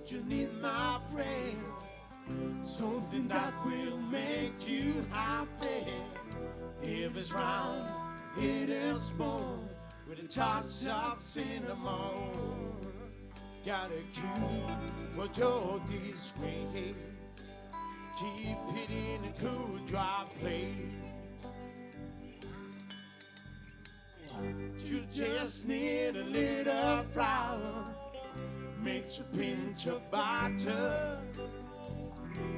what you need, my friend. Something that will make you happy. If it's round, it is small, with a touch of cinnamon. Got a cue for your disgrace. Keep it in a cool, dry place. You just need a little flour, mix a pinch of butter,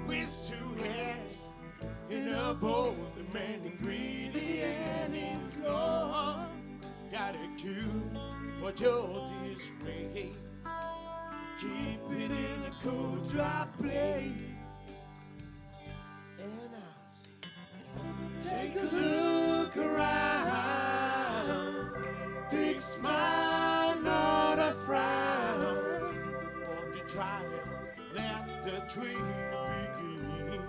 whisk 2 eggs in a bowl. The main ingredient is love. Got a cue for your disgrace. Keep it in a cool, dry place. And I'll say, take a look around. Big smile, not a frown. Won't you try and let the tree begin?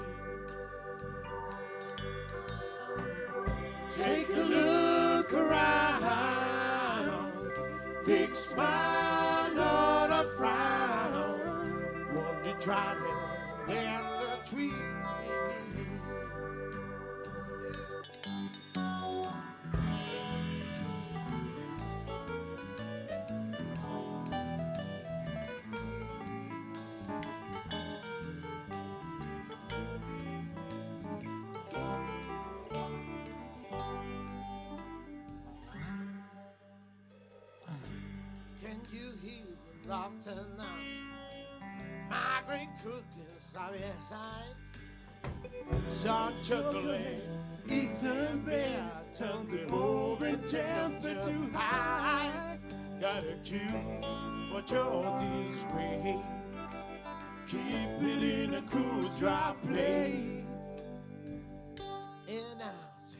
Take a look around. Big smile, not a frown. Won't you try and let the tree begin? Can you hear the rock tonight? My great cooking sorry side. Short chocolate, eats a bear, turn the oven temperature too high. Got a cue for your disgrace. Keep it in a cool, dry place. And I'll say,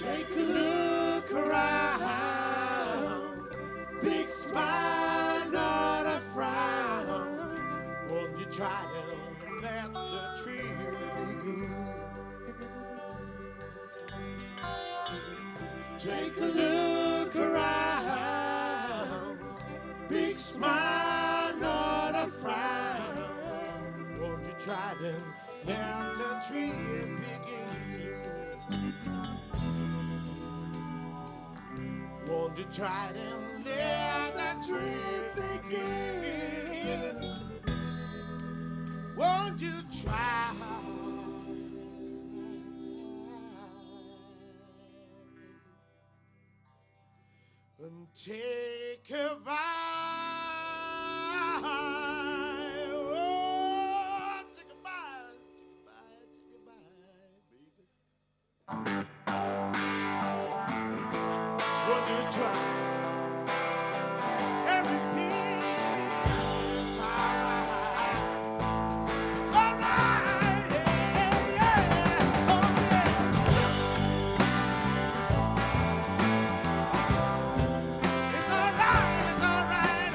take a look around. Big smile, not a frown. Won't you try to let the tree begin? Take a look around. Big smile, not a frown. Won't you try to let the tree begin? Won't you try to let the tree begin? Won't you try and take a bite? Oh, take a bite, take a bite, baby. Won't you try? Everything is alright. Alright, yeah, yeah, oh yeah. It's alright, alright.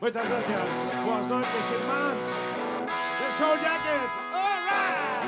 Muchas gracias. Buenas noches, hermanos. The Soul Jacket. All right.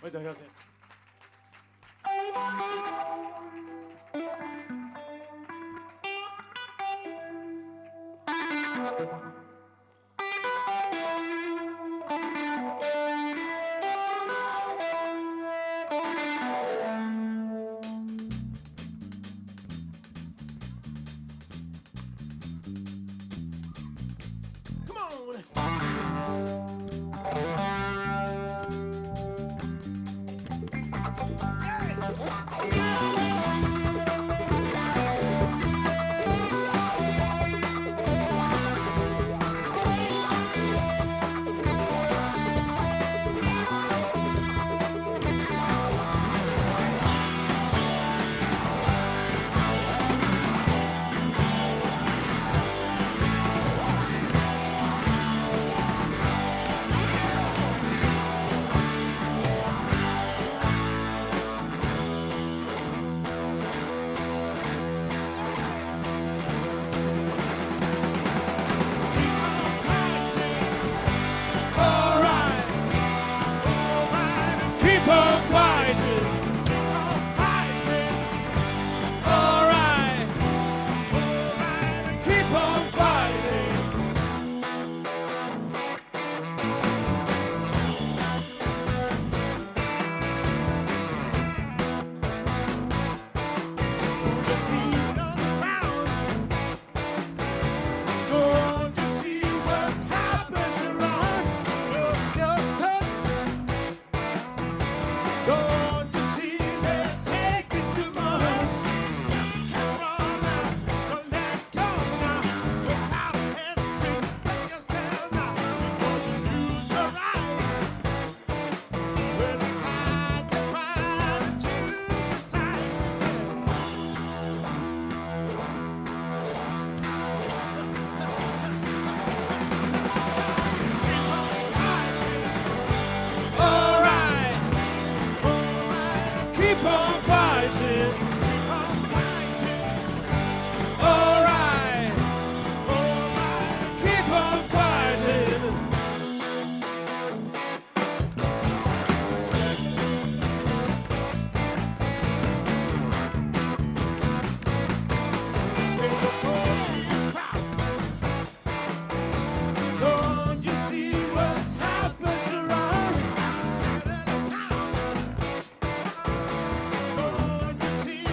Wait till I hear this. See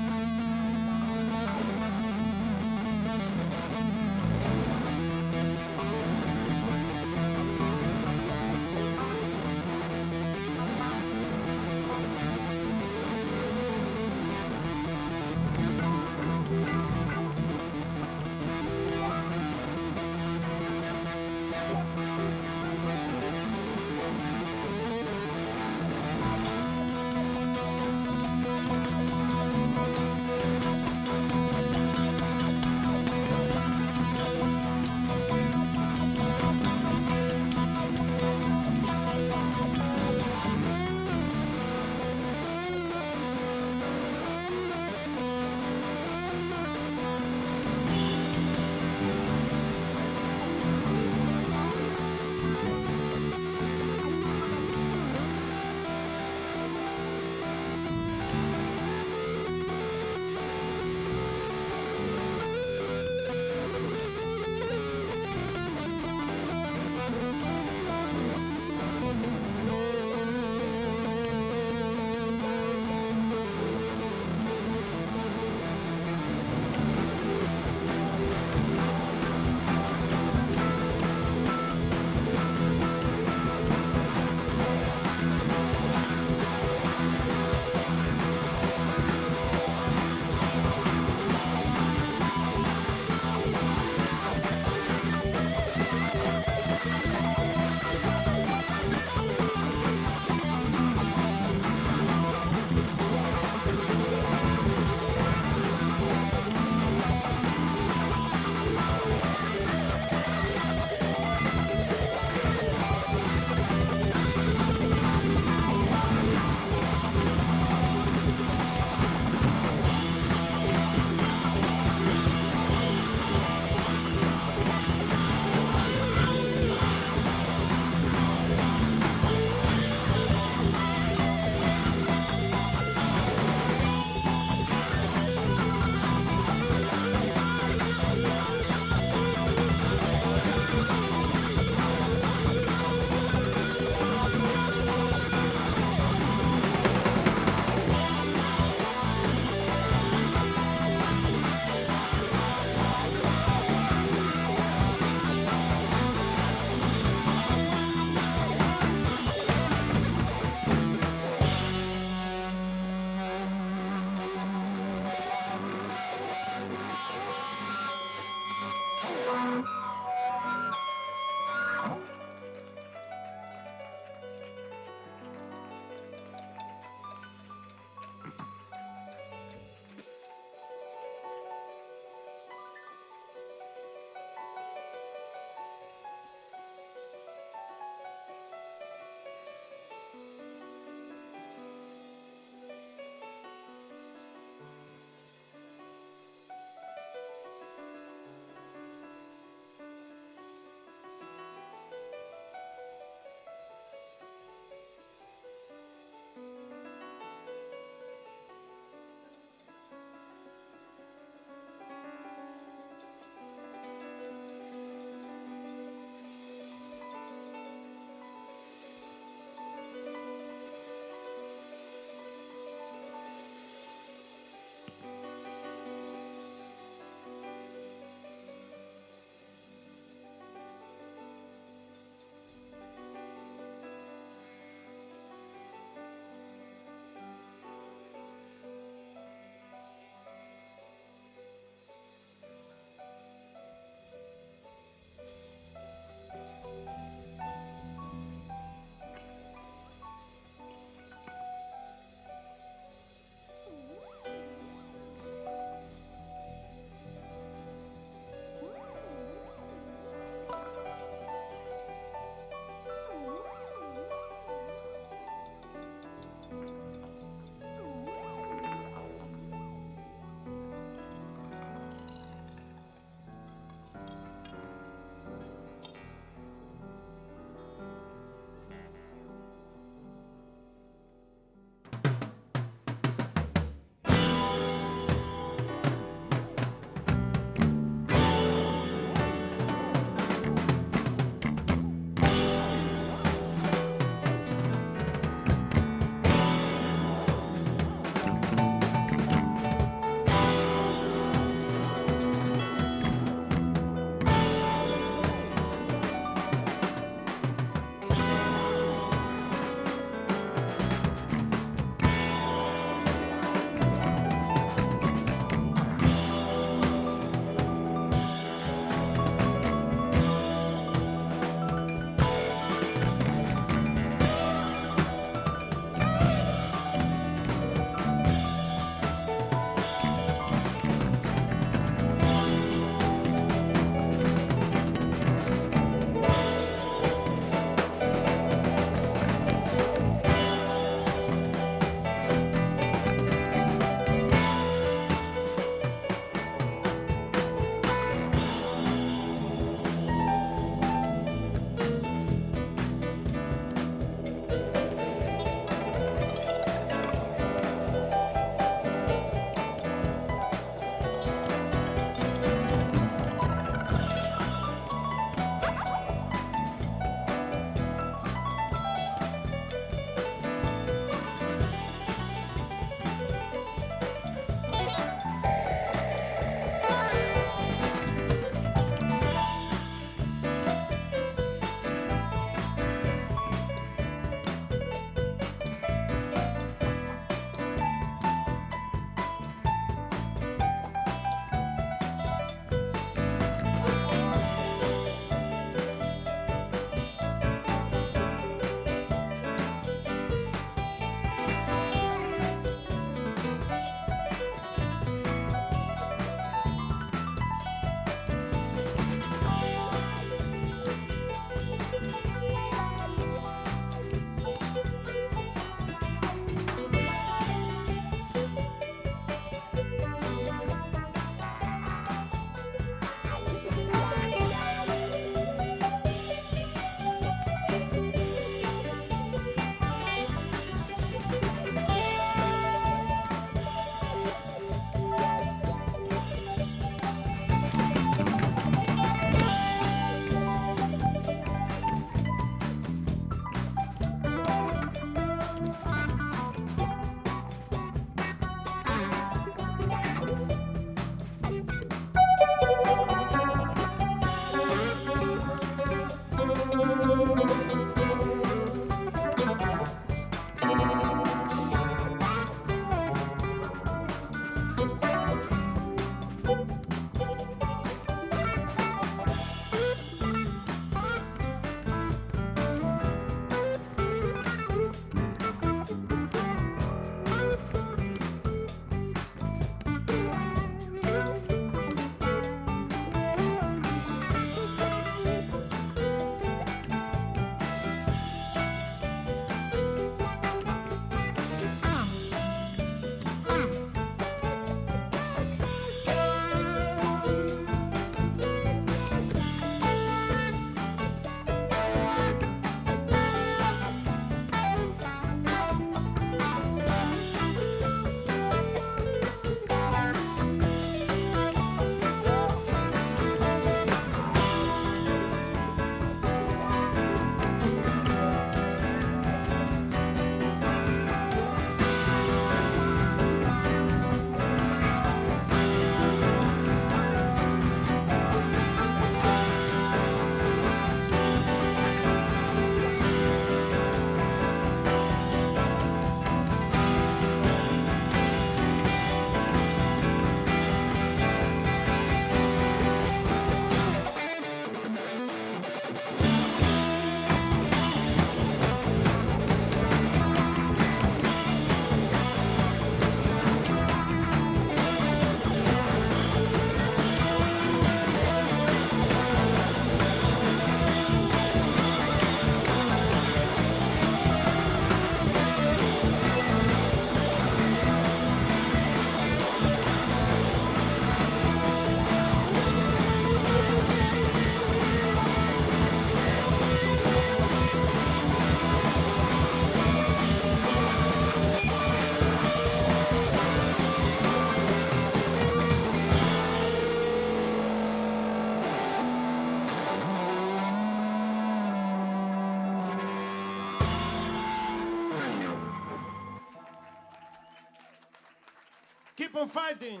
Keep on fighting.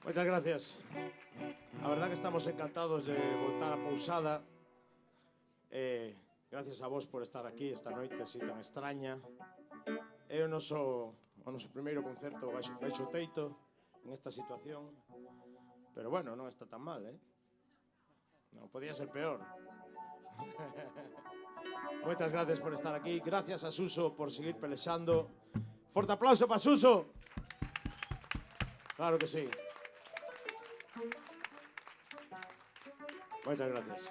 Muchas gracias. La verdad que estamos encantados de voltar a Pousada. Gracias a vos por estar aquí esta noite así tan extraña. É o noso primeiro concerto baixo o teito en esta situación. Pero bueno, non está tan mal, eh? Non podía ser peor. Moitas gracias por estar aquí. Gracias a Suso por seguir pelexando. Forte aplauso para Suso. Claro que sí. Muchas gracias.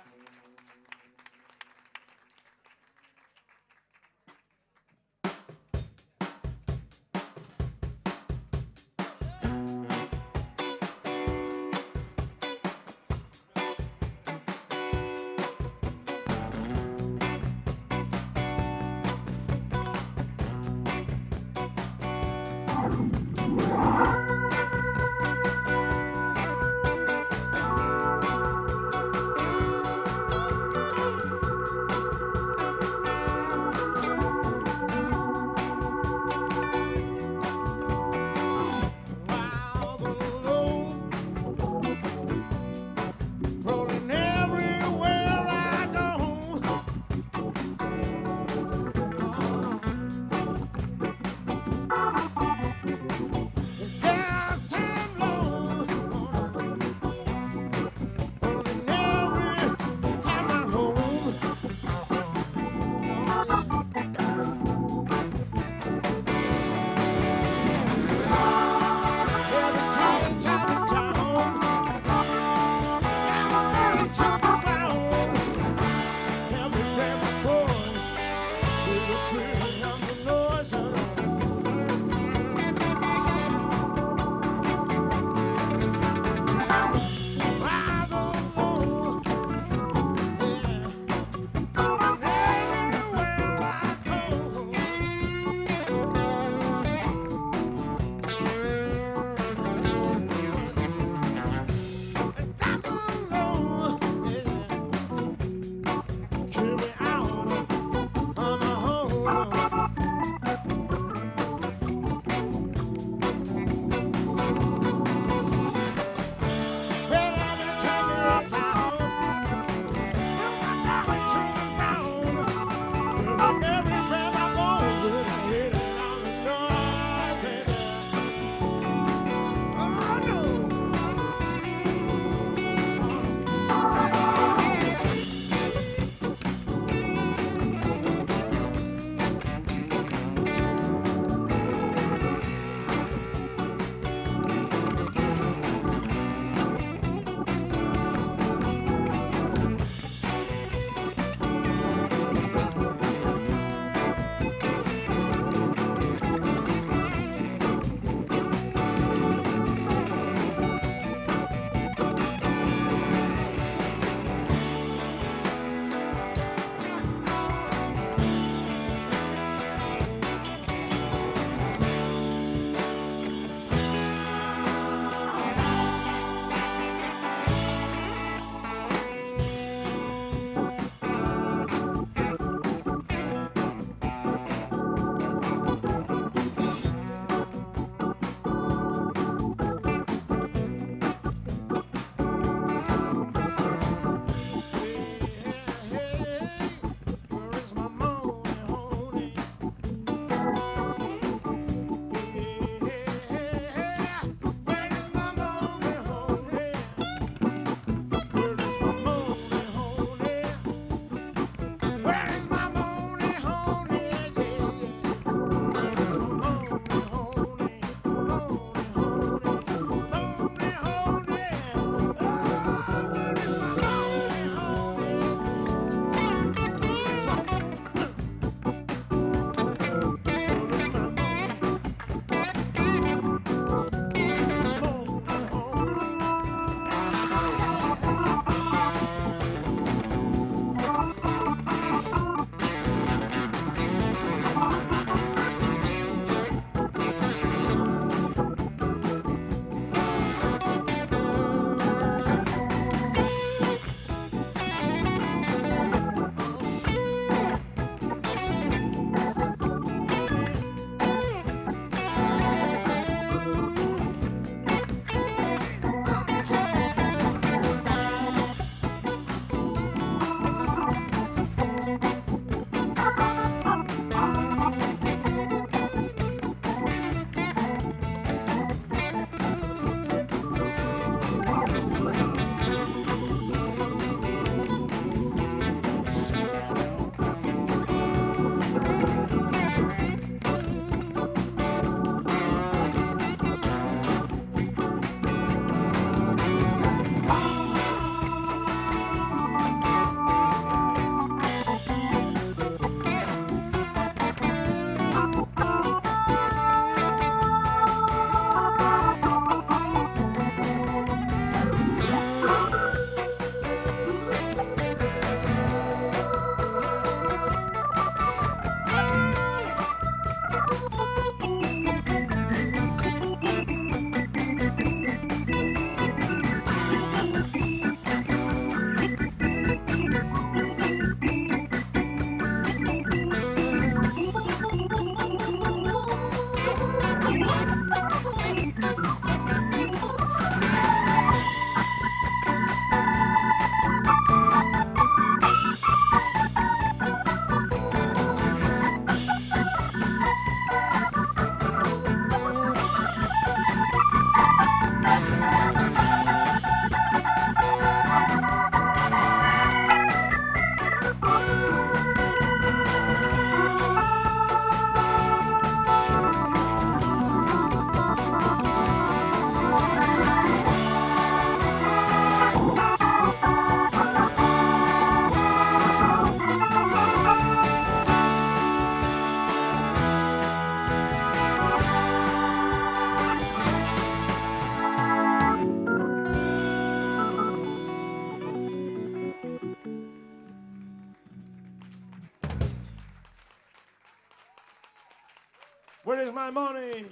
Where is my money?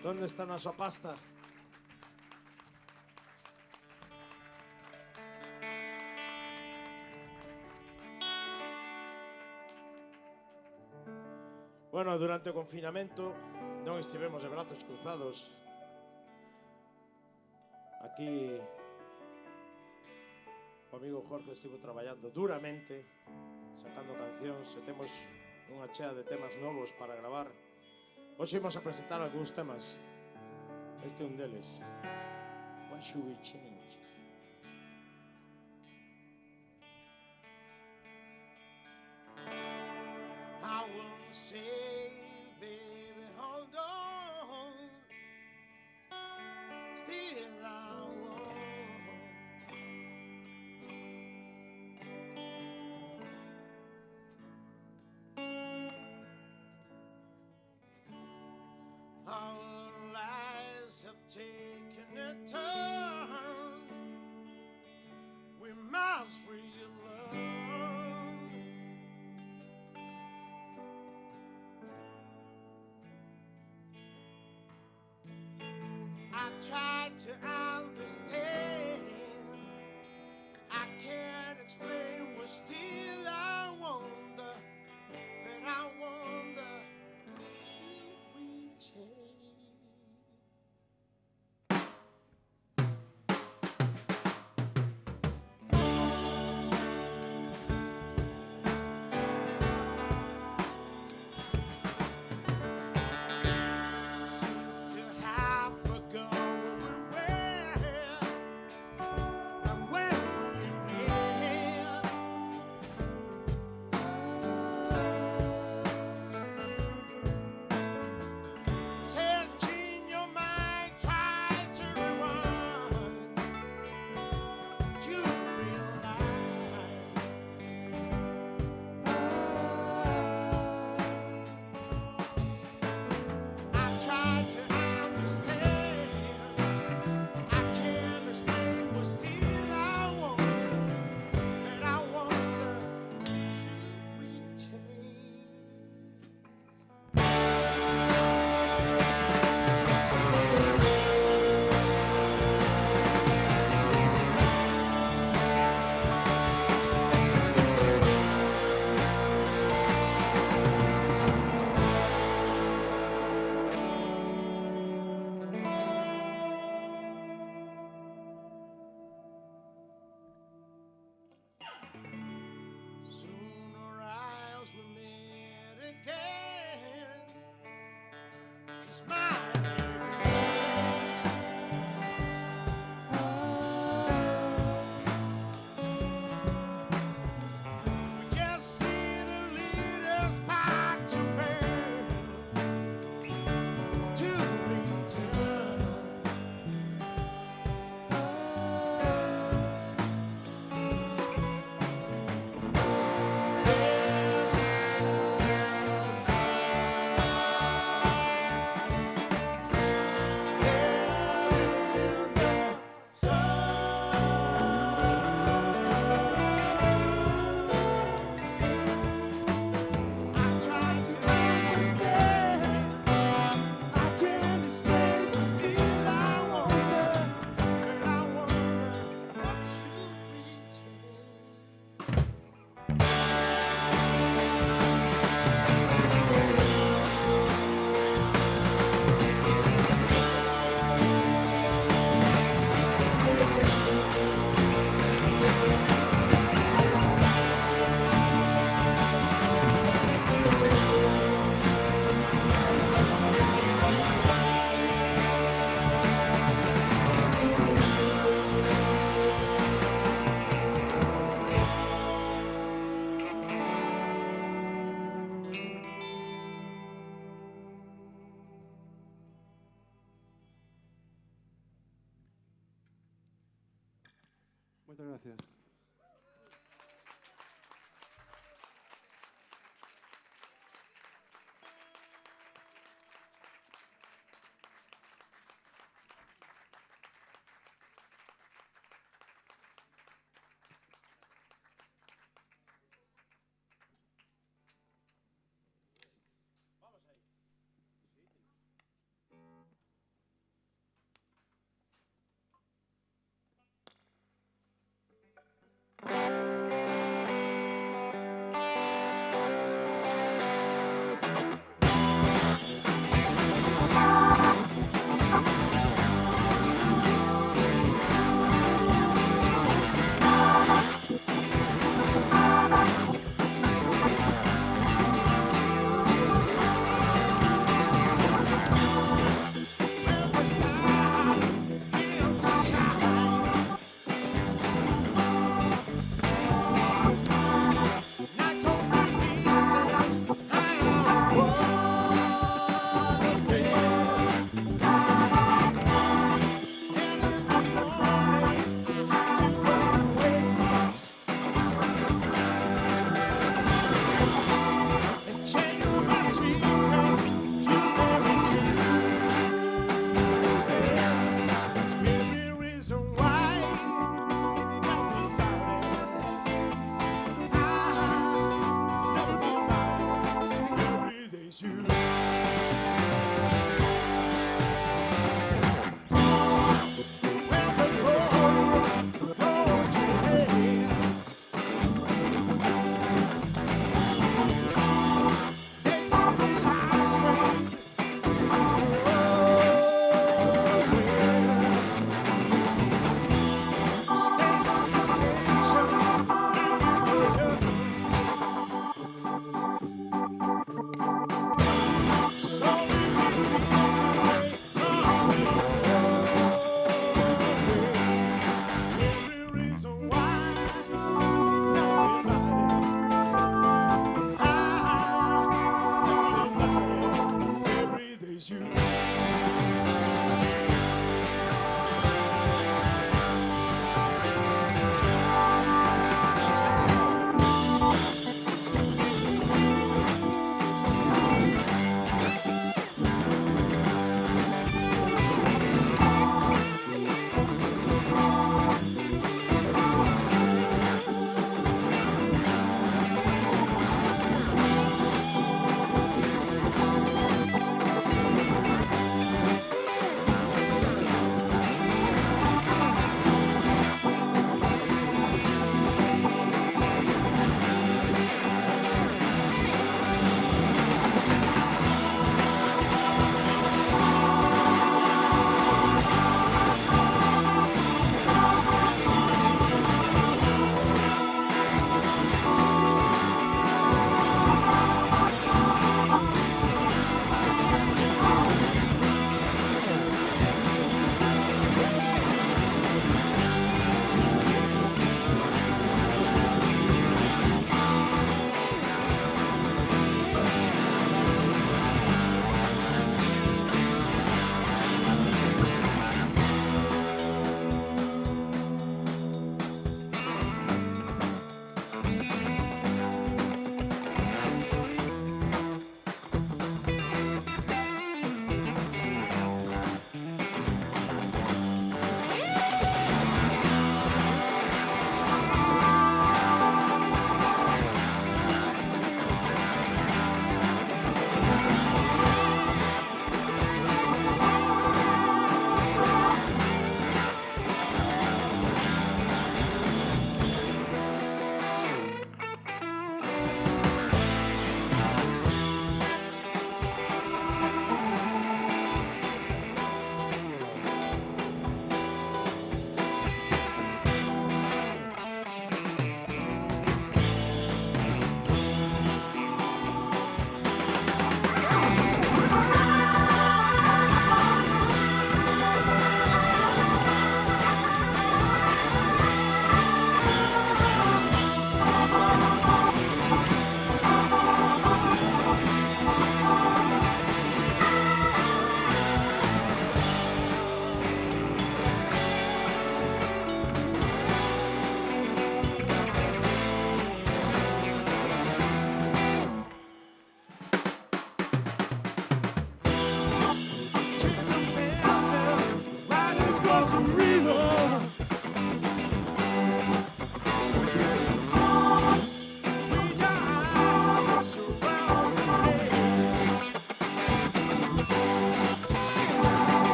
¿Dónde está nuestra pasta? Bueno, durante o confinamento non estivemos de brazos cruzados. Aquí o amigo Jorge estivo traballando duramente, sacando cancións, e temos unha chea de temas novos para gravar. Hoxe imos a presentar algúns temas. Este é un deles. What should we change? I will say, baby, hold on. Still I won't. Our lives have taken a turn. We must relearn. I tried to understand. I can't explain, but still I wonder. But I wonder, should we change? Seems to have forgotten where we were and when we met. Searching your mind, try to rewind to realize I tried to understand. I can't explain, but still I wonder. And I wonder, should we change? Soon our eyes will meet again to smile again. We just need a leader's part to bear to return. Muchas gracias. Vamos ahí.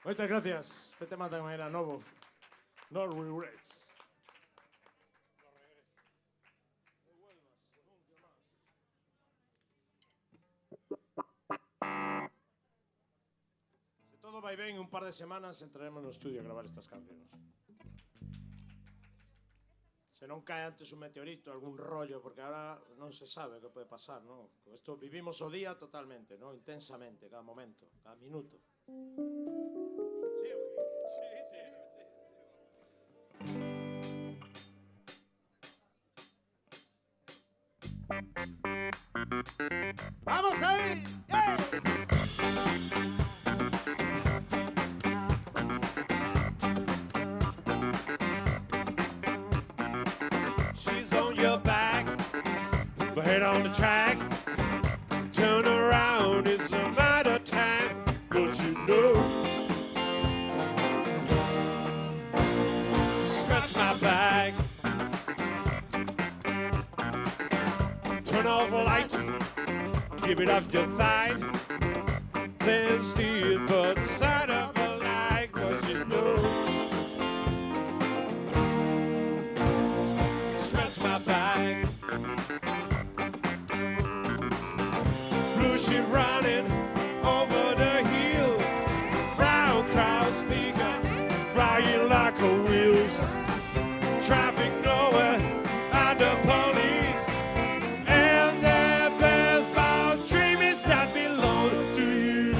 Moitas gracias. Este tema tamén era novo. No regrets. Se todo vai ben, un par de semanas entraremos no estudio a gravar estas cancións. Se non cae antes un meteorito, algún rollo, porque ahora non se sabe o que pode pasar, non? Isto vivimos o día totalmente, non? Intensamente, cada momento, cada minuto. ¡Vamos ahí! She's on your back, but head on the track. Turn around, it's a matter of time, but you know. Scratch my back. Turn off the light, give it up your thigh. Then see it, but side of the light, cause you know. Scratch my back. Blue sheep running over the hill. Brown crowd speaker, flying like a wheels. Traffic nowhere, and the police. And the best about dreams that belong to you.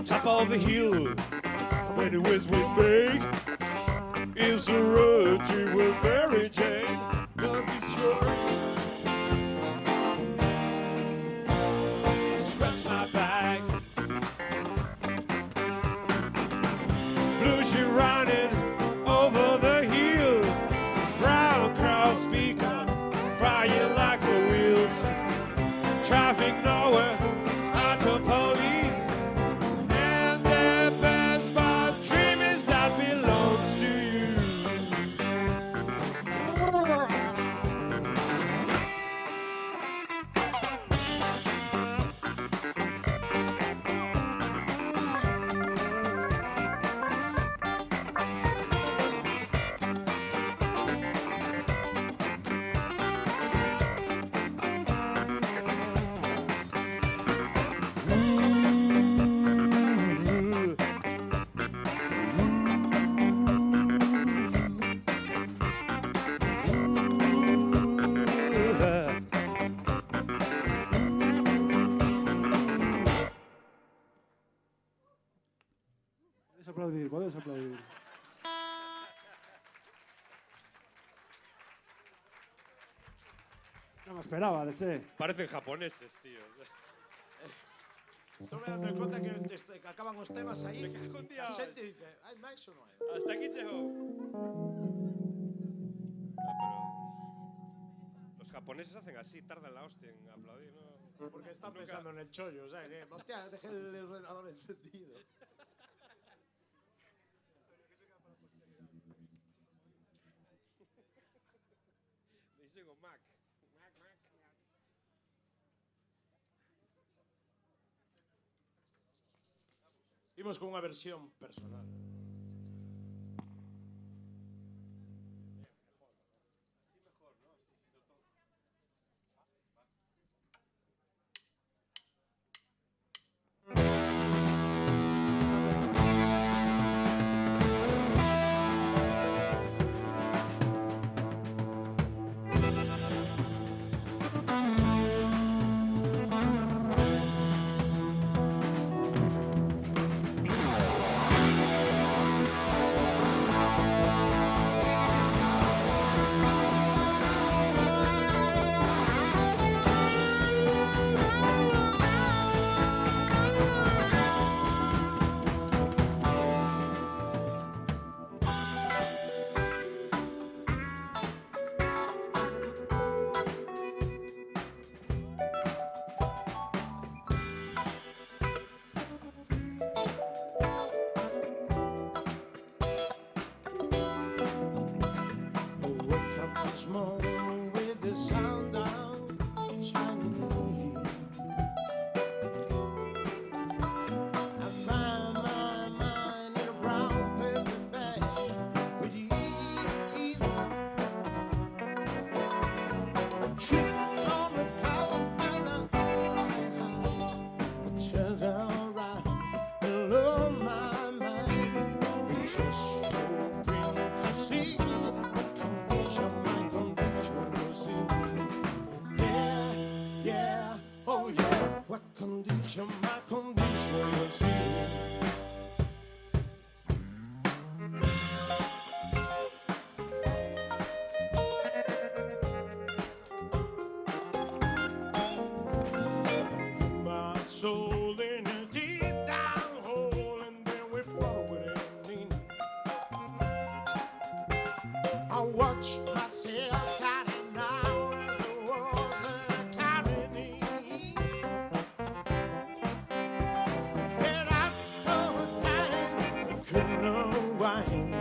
Top of the hill, when it was we make, is a road you will Mary Jane, 'cause it's short. Scratch my back. Blue she running over the hill. Brown crowd speaker, flying like the wheels. Traffic nowhere, out the police. And the best part dream is that belongs to you. Podéis aplaudir, podéis aplaudir. No me esperaba, de ser. Parecen japoneses, tío. Estou me dando conta que acaban os temas aí. Me cago en Dios. A xente dice, hai máis ou non hai? Hasta aquí chegou. Los japoneses hacen así, tardan la hostia en aplaudir, ¿no? Porque están pensando en el chollo, o sea, que, hostia, dejé el ordenador encendido. Dixen o Mac. Imos con unha versión personal. tripping on the cloud. Turn around and love my mind. Just hoping to see what condition my condition was in. Yeah, yeah, oh yeah, what condition my condition was in. My soul in a deep down hole, and then we follow it ending. I watch myself counting now as it was carrying. And I'm so tired, I couldn't unwind.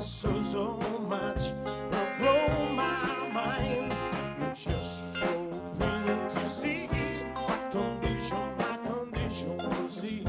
So much will blow my mind. You're just so plain to see what condition my condition was in.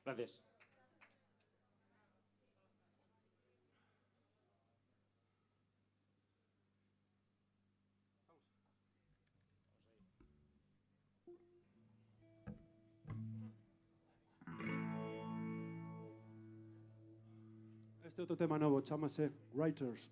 Gracias. Este outro tema novo chámase Writers.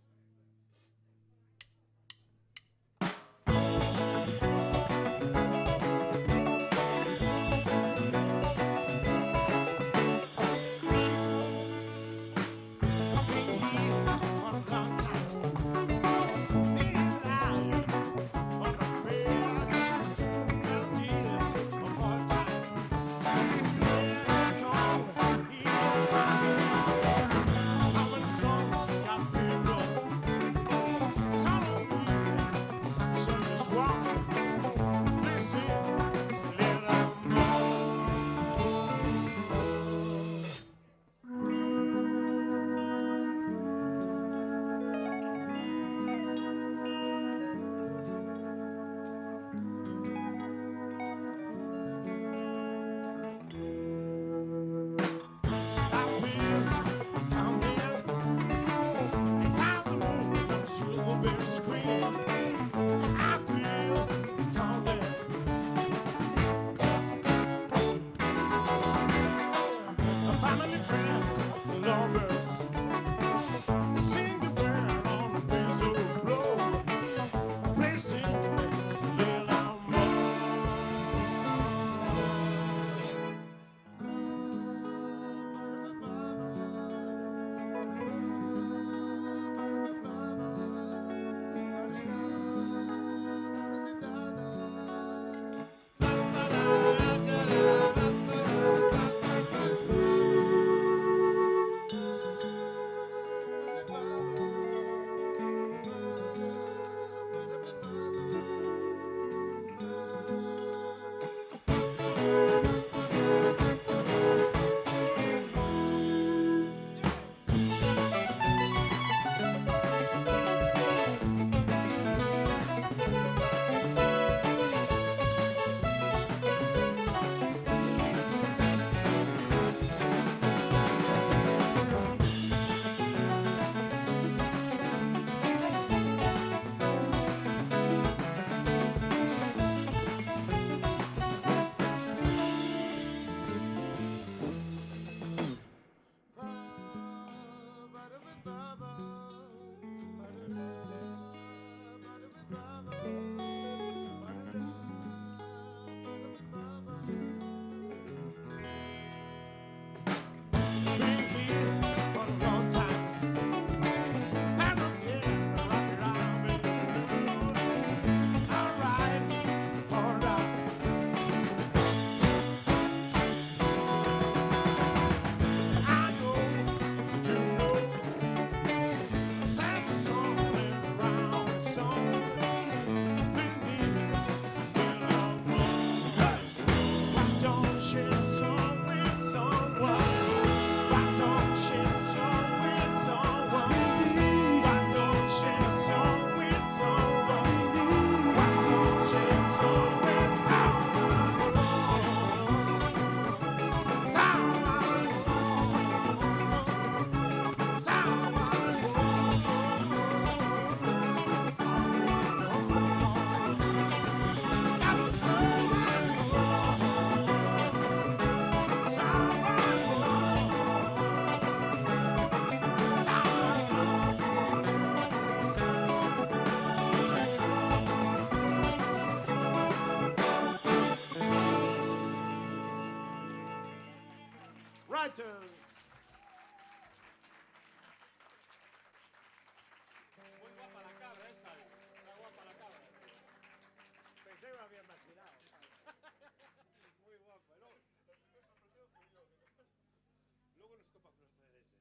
Writers. Muy guapa la cabra esa. Está guapa la cabra. Pensé que me había imaginado. Muy guapa. Luego nos topa con los CDS.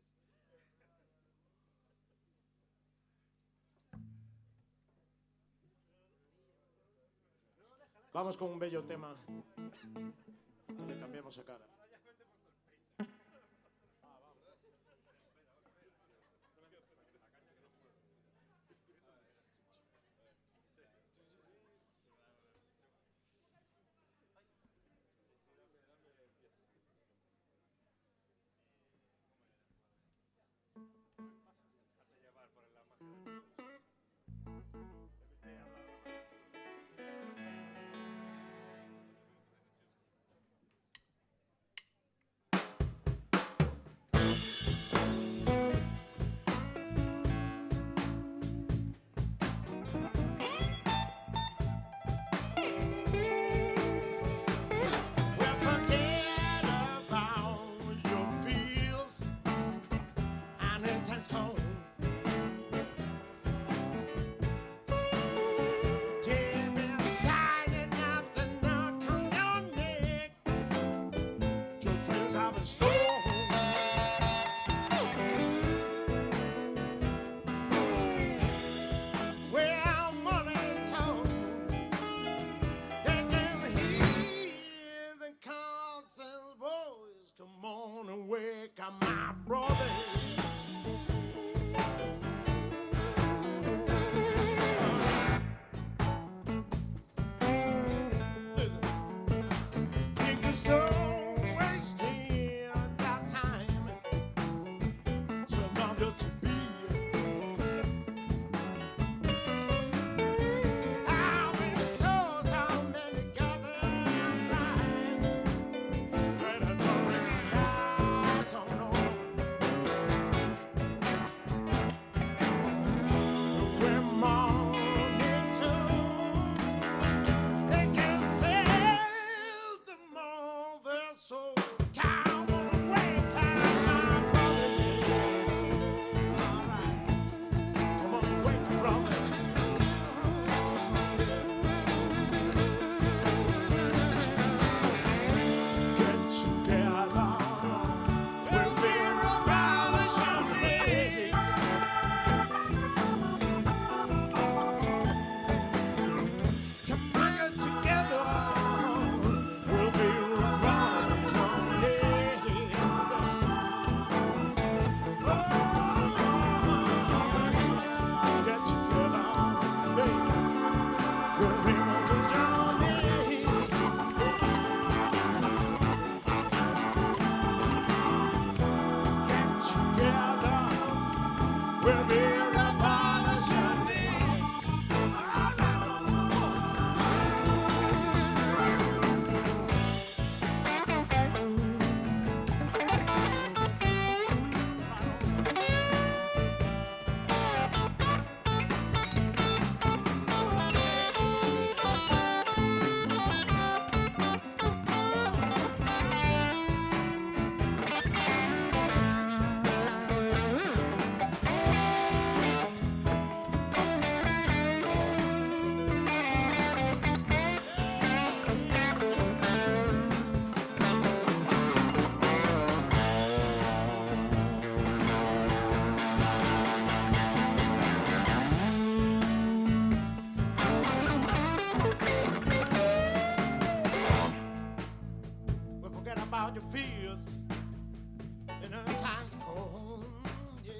Vamos con un bello tema. Le cambiamos a cara. about your fears in the times cold, yeah.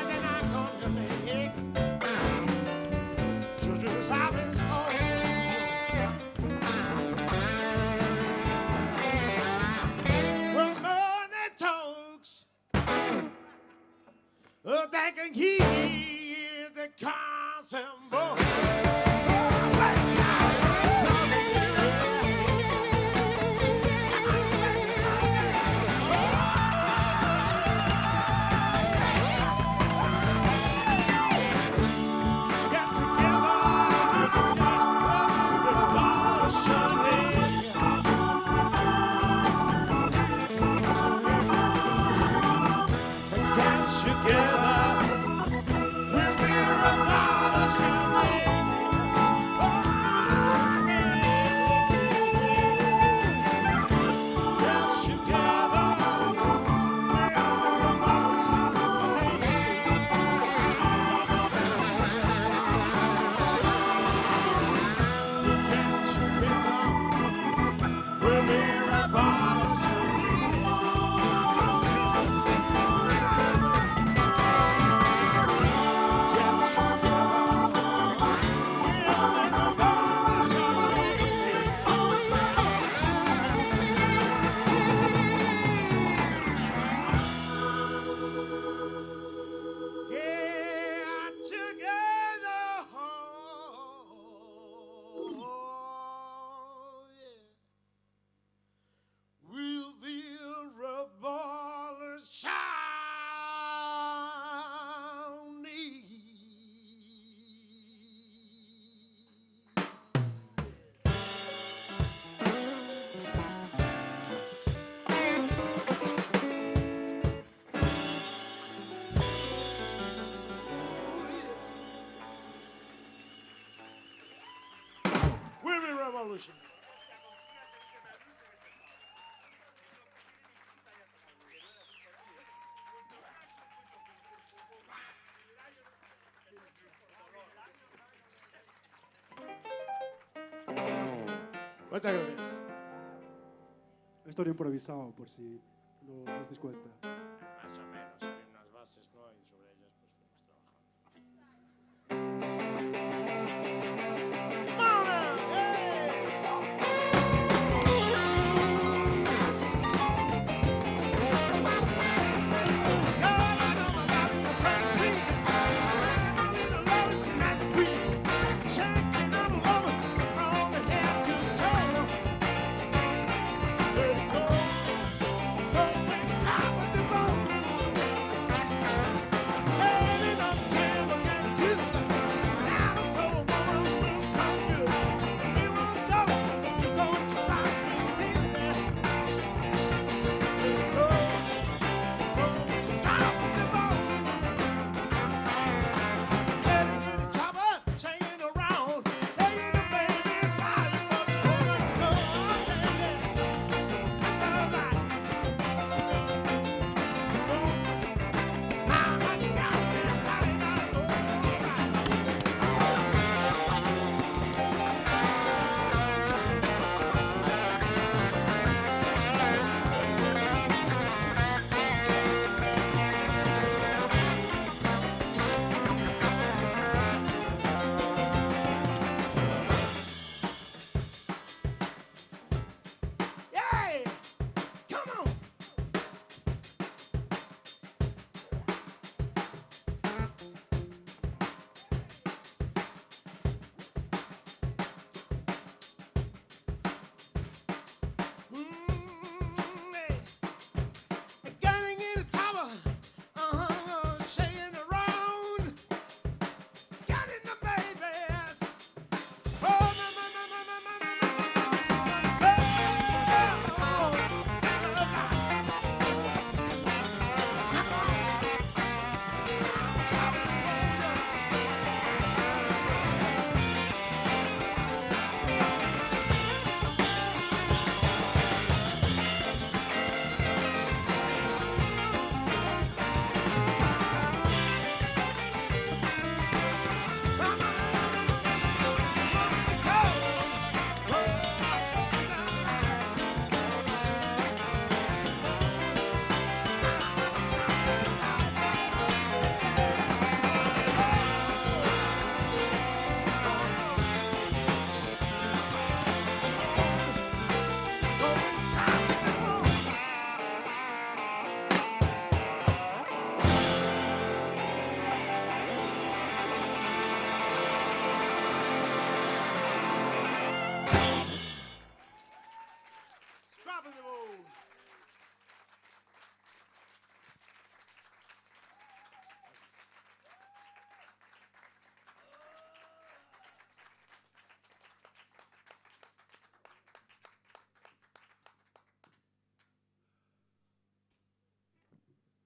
The time on your leg, children's harvest home. Well, money talks, they can hear the cars and boys. Revolution. Muchas gracias. Esto era improvisado, por si no os disteis cuenta. Más o menos, había unas bases, ¿no? Y sobre ellas pues fuimos trabajando. Stop at the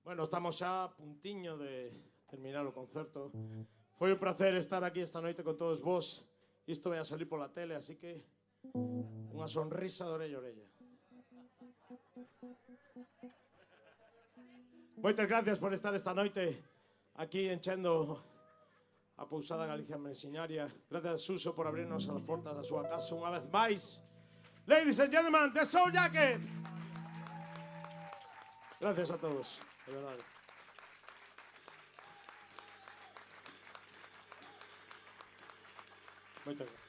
Bueno, estamos xa a puntiño de terminar o concerto. Foi un placer estar aquí esta noite con todos vos. Isto vai a salir pola tele, así que unha sonrisa de orella a orella. Moitas gracias por estar esta noite aquí enchendo a pousada Galicia Menxiñaria. Gracias, Suso, por abrirnos as portas da súa casa unha vez máis. Ladies and gentlemen, The Soul Jacket. Gracias a todos, de verdade. Moitas gracias.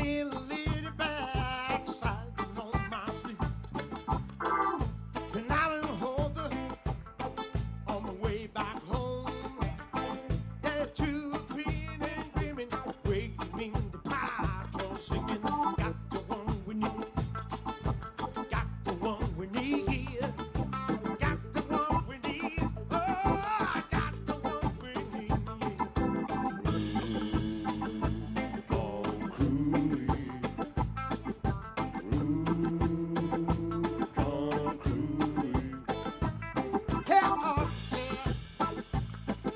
in a little backside on my sleep. And I didn't hold her on my way back home. There's two green and screaming, waiting in the patrol, singing, got the one we need, got the one we need, got the one we need, oh, I got the one we need. Hell, oh, said,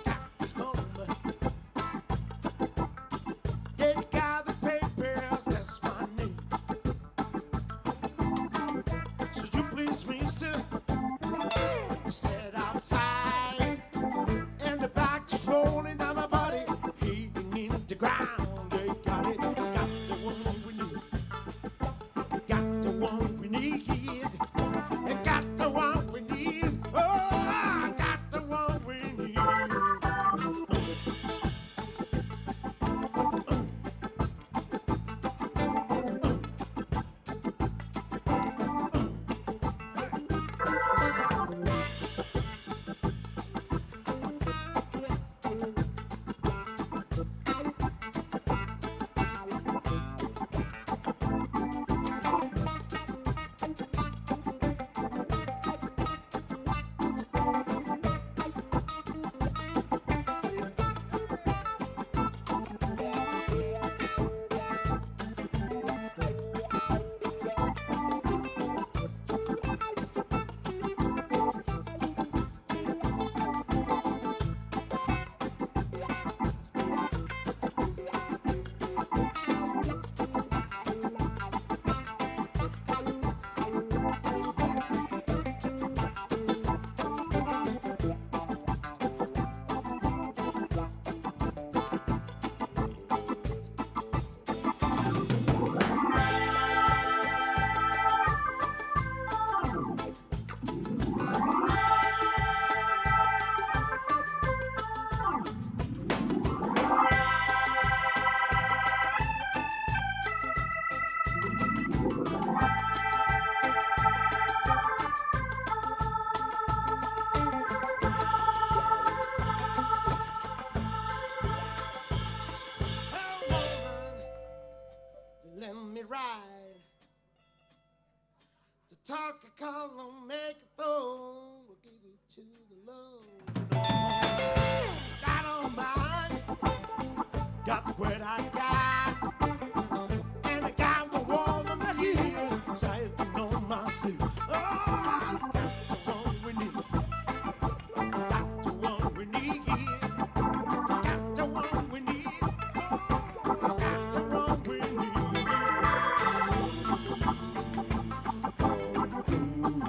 got the number. Yeah, you got the papers, that's my name. So you please, mister, stand outside. And the back just rolling down my body, heaving in the ground. They got it, got the one we need. Got the one we need. They got the one we need. Oh, I got the one we need. Let me ride. The talk I call on make it throw. We'll give it to the Lord. I don't mind. Got what I got. And I got the woman right here. Sitting on my sleeve. Oh, I got the one we need. Got the one we need. Got the one we need. Oh, I got the one we need.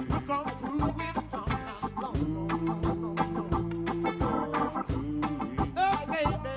We're gonna prove it all night long. Oh, baby.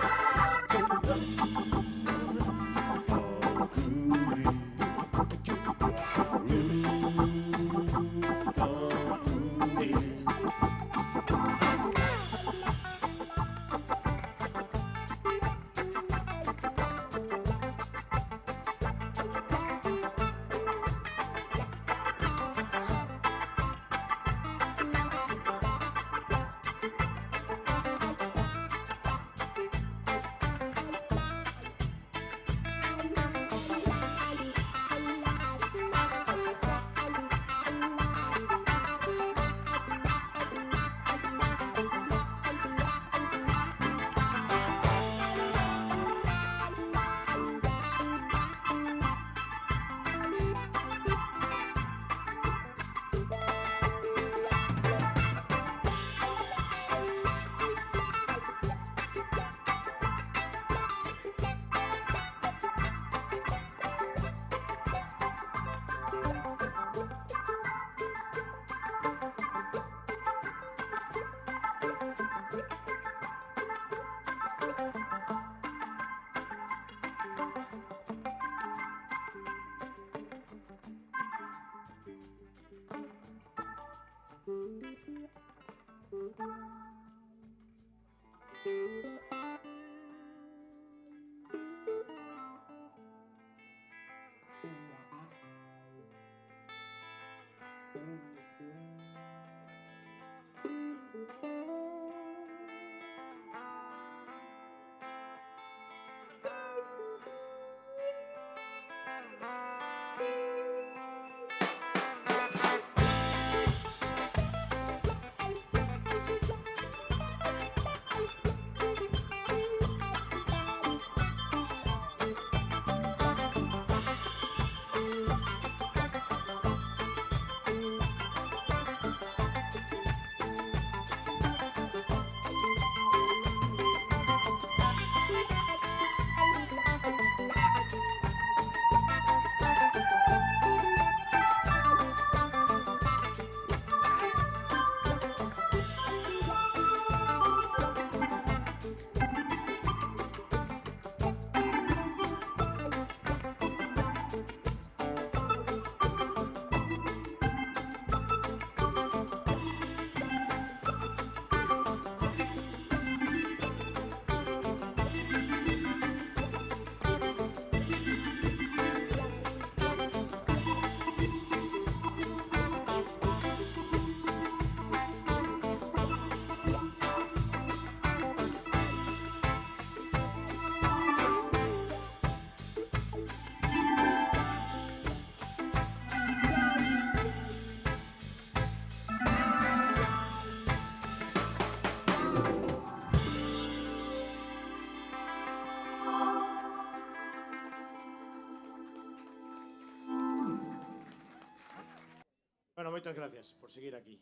Bueno, moitas gracias por seguir aquí.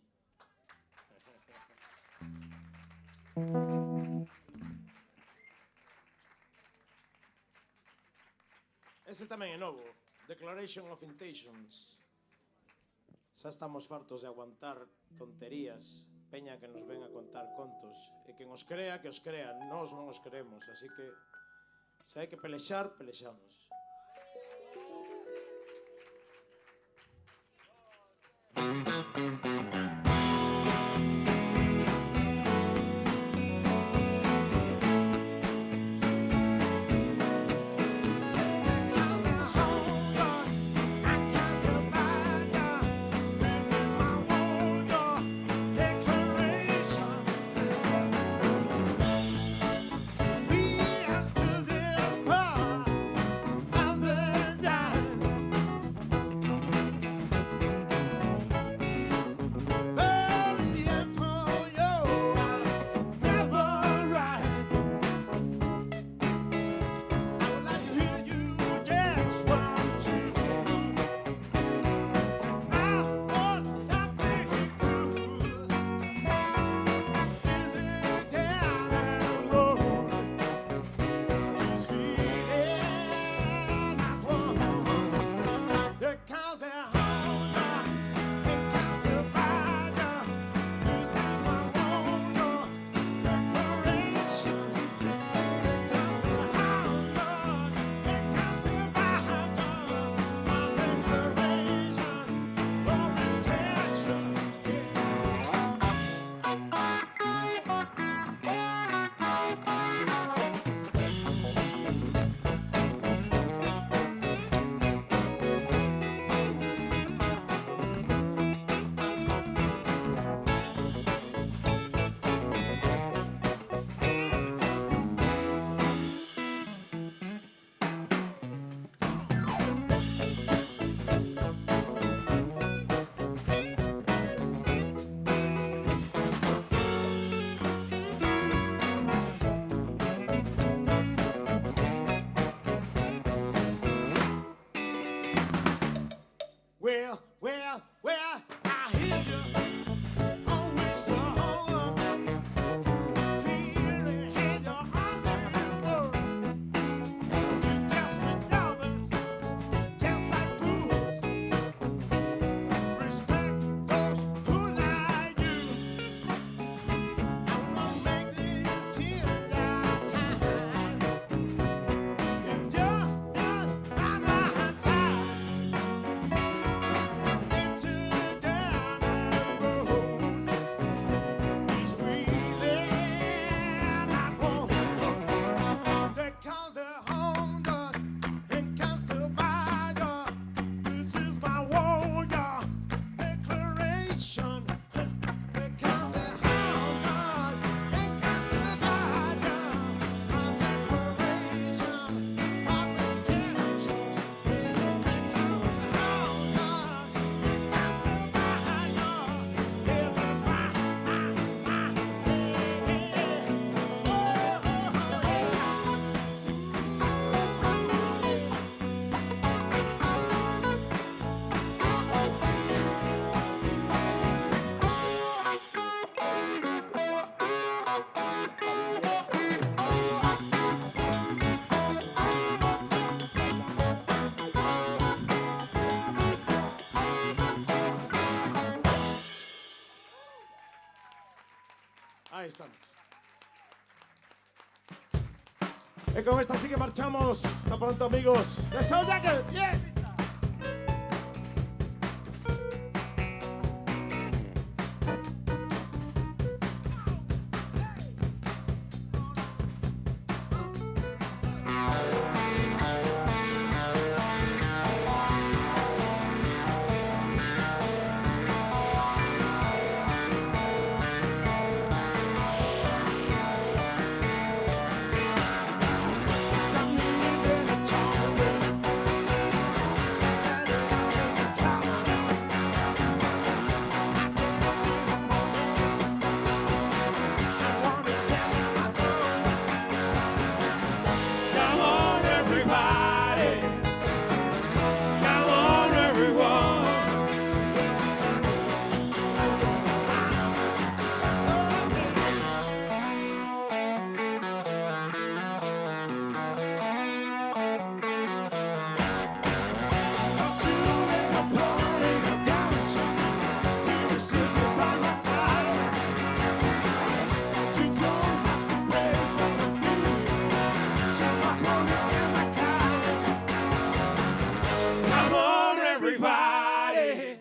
Este tamén é novo, Declaration of Intentions. Xa estamos fartos de aguantar tonterías, peña que nos ven a contar contos, e quen os crea, que os crea, nós non os queremos, así que se hai que pelexar, pelexamos. Ahí estamos. Y con esta sí que marchamos. Hasta pronto, amigos. ¡The Soul Jacket! ¡Yeah! Come on, everybody. Come on, everyone. Come on, everybody.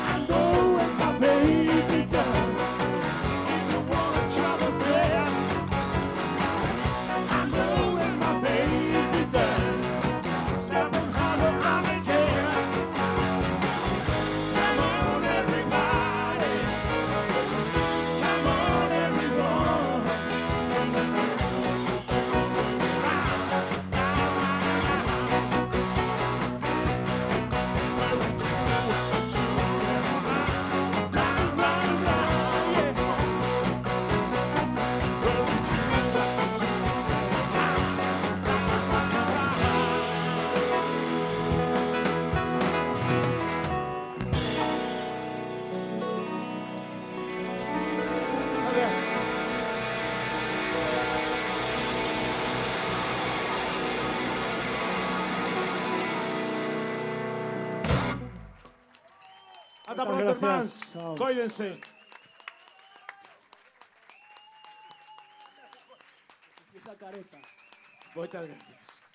I know what my baby does. If you want trouble there, I know what my baby does. 700 money cares. Come on, everybody. Come on, everyone. Hasta Muchas pronto, gracias. hermanos. Chao. Cuídense. Esa careta. Muchas gracias.